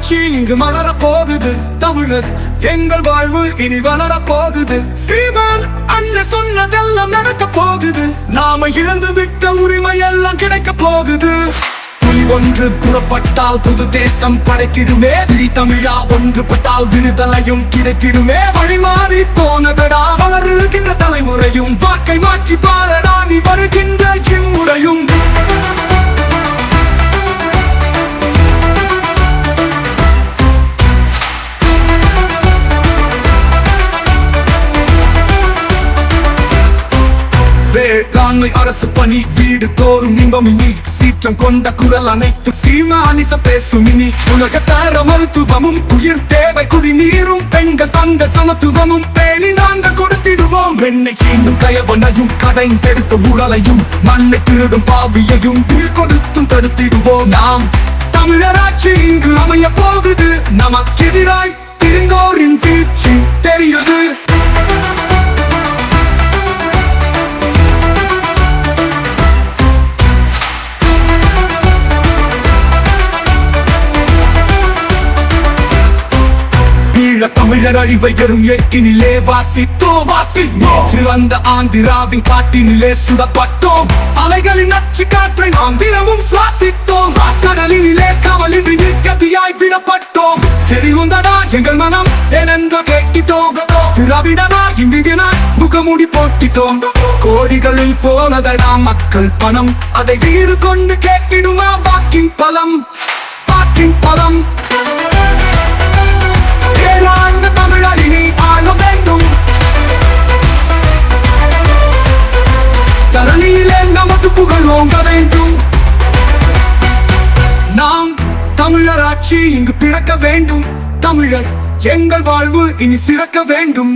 தமிழராட்சி இங்கு மலர போகுது. தமிழர் எங்கள் வாழ்வு இனி வளர போகுது. சீமான் அண்ணன் சொன்னதெல்லாம் நடக்க போகுது. நாம இழந்து விட்ட உரிமை எல்லாம் கிடைக்க போகுது. புலி ஒன்று புறப்பட்டால் புது தேசம் படைத்திடுமே. தமிழா ஒன்றுபட்டால் விடுதலையும் கிடைத்திடுமே. வழிமாறி போனதடா வளருகின்ற தலைமுறையும். வாக்கை மாற்றி பாரடா நீ வருகின்ற இம்முறையும். வேளாண்மை அரசு பணி வீடு தோறும் இன்பமினி. சீற்றம் கொண்ட குரல் அனைத்து சீமானிச பேசுமினி. உலக தர மருத்துவமும் உயிர் தேவை குடிநீரும். பெண்கள் தங்கள் சமத்துவமும் பேணி நாங்கள் கொடுத்திடுவோம். வெண்ணை சீண்டும் கயவனையும் கடைந்தெடுத்த ஊழலையும் மண்ணை திருடும் பாவியையும் உயிர் கொடுத்தும் தடுத்திடுவோம். நாம் தமிழராட்சி இங்கு அமைய போகுது. நமக்கெதிராய் திரிந்தோரின் வீழ்ச்சி தெரியுது. தமிழர் அழிவை தரும் ஏட்டினிலே வாசித்தோம். நேற்று அந்த ஆந்திராவின் காட்டினிலே சுடப்பட்டோம். அலைகளின் நச்சு காற்றை நாம் தினமும் சுவாசித்தோம். கடலினிலே கவலின்றி நிற்கதியாய் விடப்பட்டோம். சரி உந்தடா எங்கள் மனம் ஏனென்ற கேட்டிட்டோம். திராவிடனா இந்தியனாய் முகமூடி போட்டிட்டோம். கோடிகளில் போனதடா மக்கள் பணம். அதை வீறு கொண்டு கேட்டிடுமா வாக்கின் பலம். வாக்கின் பலம். தமிழரினி ஆள வேண்டும். தரணியிலே நமது புகழ் ஓங்க வேண்டும். நாம் தமிழராட்சி இங்கு பிறக்க வேண்டும். தமிழர் எங்கள் வாழ்வு இனி சிறக்க வேண்டும்.